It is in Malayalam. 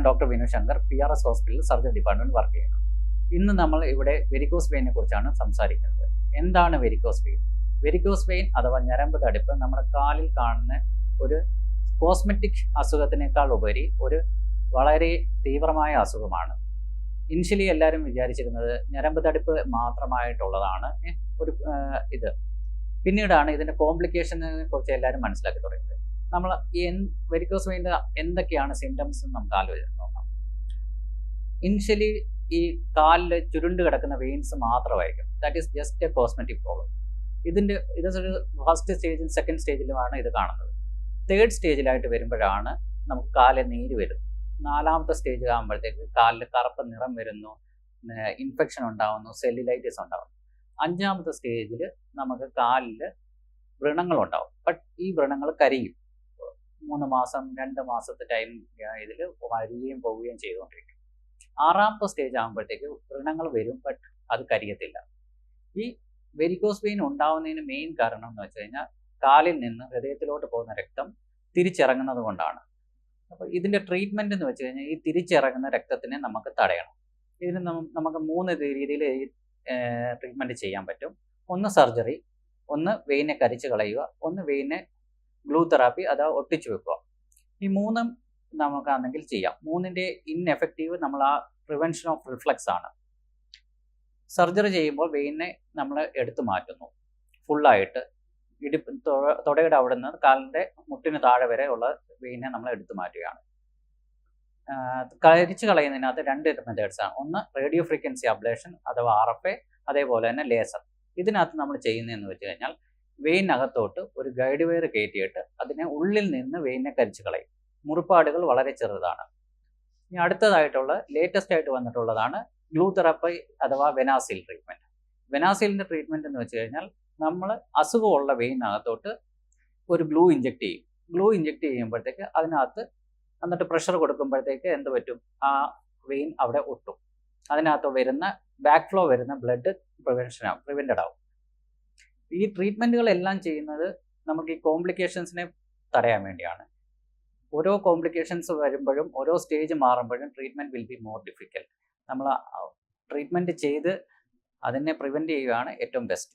ഡോക്ടർ വിനു ശങ്കർ, PRS ഹോസ്പിറ്റലിൽ സർജറി ഡിപ്പാർട്ട്മെന്റ് വർക്ക് ചെയ്യുന്നു. ഇന്ന് നമ്മൾ ഇവിടെ വെരിക്കോസ് വെയിനെ കുറിച്ചാണ് സംസാരിക്കുന്നത്. എന്താണ് വെരിക്കോസ് വെയിൻ? വെരിക്കോസ് വെയിൻ അഥവാ ഞരമ്പ് തടിപ്പ് നമ്മുടെ കാലിൽ കാണുന്ന ഒരു കോസ്മെറ്റിക് അസുഖത്തിനേക്കാൾ ഉപരി ഒരു വളരെ തീവ്രമായ അസുഖമാണ്. ഇനിഷ്യലി എല്ലാവരും വിചാരിച്ചിരുന്നത് ഞരമ്പ് തടിപ്പ് മാത്രമായിട്ടുള്ളതാണ് ഒരു ഇത്. പിന്നീടാണ് ഇതിന്റെ കോംപ്ലിക്കേഷനെ കുറിച്ച് എല്ലാവരും മനസ്സിലാക്കി തുടങ്ങിയത്. നമ്മൾ ഈ വെരിക്കോസ് വെയിൻ്റെ എന്തൊക്കെയാണ് സിംറ്റംസ് എന്ന് നമുക്ക് ആലോചിച്ച് നോക്കാം. ഇനിഷ്യലി ഈ കാലിൽ ചുരുണ്ട് കിടക്കുന്ന വെയിൻസ് മാത്രമായിരിക്കും. That is just A cosmetic problem. ഇത് ഫസ്റ്റ് സ്റ്റേജിലും സെക്കൻഡ് സ്റ്റേജിലുമാണ് ഇത് കാണുന്നത്. തേർഡ് സ്റ്റേജിലായിട്ട് വരുമ്പോഴാണ് നമുക്ക് കാലിൽ നീര് വരുന്നത്. നാലാമത്തെ സ്റ്റേജ് ആകുമ്പോഴത്തേക്ക് കാലിൽ കറുപ്പ് നിറം വരുന്നു, ഇൻഫെക്ഷൻ ഉണ്ടാവുന്നു, സെല്ലുലൈറ്റിസ് ഉണ്ടാവുന്നു. അഞ്ചാമത്തെ സ്റ്റേജിൽ നമുക്ക് കാലിൽ വ്രണങ്ങളുണ്ടാവും. ബട്ട് ഈ വ്രണങ്ങൾ കരിയും. 3 മാസം 2 മാസത്തെ ടൈം ഇതിൽ വരികയും പോവുകയും ചെയ്തുകൊണ്ടിരിക്കും. ആറാമത്തെ സ്റ്റേജ് ആകുമ്പോഴത്തേക്ക് വ്രണങ്ങൾ വരും, ബട്ട് അത് കരിയത്തില്ല. ഈ വെരിക്കോസ് വെയിൻ ഉണ്ടാവുന്നതിന് മെയിൻ കാരണം എന്ന് വെച്ച് കഴിഞ്ഞാൽ കാലിൽ നിന്ന് ഹൃദയത്തിലോട്ട് പോകുന്ന രക്തം തിരിച്ചിറങ്ങുന്നത് കൊണ്ടാണ്. അപ്പോൾ ഇതിൻ്റെ ട്രീറ്റ്മെൻറ്റ് എന്ന് വെച്ച് കഴിഞ്ഞാൽ ഈ തിരിച്ചിറങ്ങുന്ന രക്തത്തിനെ നമുക്ക് തടയണം. ഇതിന് നമുക്ക് 3 രീതിയിൽ ഈ ട്രീറ്റ്മെൻറ്റ് ചെയ്യാൻ പറ്റും. ഒന്ന് സർജറി, ഒന്ന് വെയിനെ കരിച്ച് കളയുക, ഒന്ന് വെയിനെ ഗ്ലൂ തെറാപ്പി അഥവാ ഒട്ടിച്ചു വെക്കുക. ഈ 3ഉം നമുക്കാണെങ്കിൽ ചെയ്യാം. 3ൻ്റെ ഇൻഎഫക്റ്റീവ് നമ്മൾ ആ പ്രിവെൻഷൻ ഓഫ് റിഫ്ലക്സ് ആണ്. സർജറി ചെയ്യുമ്പോൾ വെയിനെ നമ്മൾ എടുത്തു മാറ്റുന്നു ഫുള്ളായിട്ട്. തുടയുടെ അവിടെ നിന്ന് കാലിൻ്റെ മുട്ടിന് താഴെ വരെ ഉള്ള വെയിനെ നമ്മൾ എടുത്തു മാറ്റുകയാണ്. കരിച്ച് കളയുന്നതിനകത്ത് 2 മെത്തേഡ്സാണ്. ഒന്ന് റേഡിയോ ഫ്രീക്വൻസി അബ്ലേഷൻ അഥവാ RFA, അതേപോലെ തന്നെ ലേസർ. ഇതിനകത്ത് നമ്മൾ ചെയ്യുന്നതെന്ന് വെച്ച് കഴിഞ്ഞാൽ വെയിനകത്തോട്ട് ഒരു ഗൈഡ് വയർ കയറ്റിയിട്ട് അതിനെ ഉള്ളിൽ നിന്ന് വെയിനെ കരിച്ച് കളയും. മുറിപ്പാടുകൾ വളരെ ചെറുതാണ്. ഇനി അടുത്തതായിട്ടുള്ള ലേറ്റസ്റ്റ് ആയിട്ട് വന്നിട്ടുള്ളതാണ് ഗ്ലൂ തെറാപ്പി അഥവാ വെനാസിൽ ട്രീറ്റ്മെൻറ്റ്. വെനാസിലിൻ്റെ ട്രീറ്റ്മെൻറ്റ് എന്ന് വെച്ച് കഴിഞ്ഞാൽ നമ്മൾ അസുഖമുള്ള വെയിനകത്തോട്ട് ഒരു ഗ്ലൂ ഇഞ്ചെക്ട് ചെയ്യും. ഗ്ലൂ ഇഞ്ചെക്ട് ചെയ്യുമ്പോഴത്തേക്ക് അതിനകത്ത് എന്നിട്ട് പ്രഷർ കൊടുക്കുമ്പോഴത്തേക്ക് എന്ത് പറ്റും, ആ വെയിൻ അവിടെ ഒട്ടും. അതിനകത്ത് വരുന്ന ബാക്ക് ഫ്ലോ വരുന്ന ബ്ലഡ് പ്രിവെൻറ്റഡ് ആവും. ഈ ട്രീറ്റ്മെൻറ്റുകളെല്ലാം ചെയ്യുന്നത് നമുക്ക് ഈ കോംപ്ലിക്കേഷൻസിനെ തടയാൻ വേണ്ടിയാണ്. ഓരോ കോംപ്ലിക്കേഷൻസ് വരുമ്പോഴും ഓരോ സ്റ്റേജ് മാറുമ്പോഴും treatment will be more difficult. നമ്മൾ ട്രീറ്റ്മെൻറ്റ് ചെയ്ത് അതിനെ പ്രിവെൻറ്റ് ചെയ്യുകയാണ് ഏറ്റവും ബെസ്റ്റ്.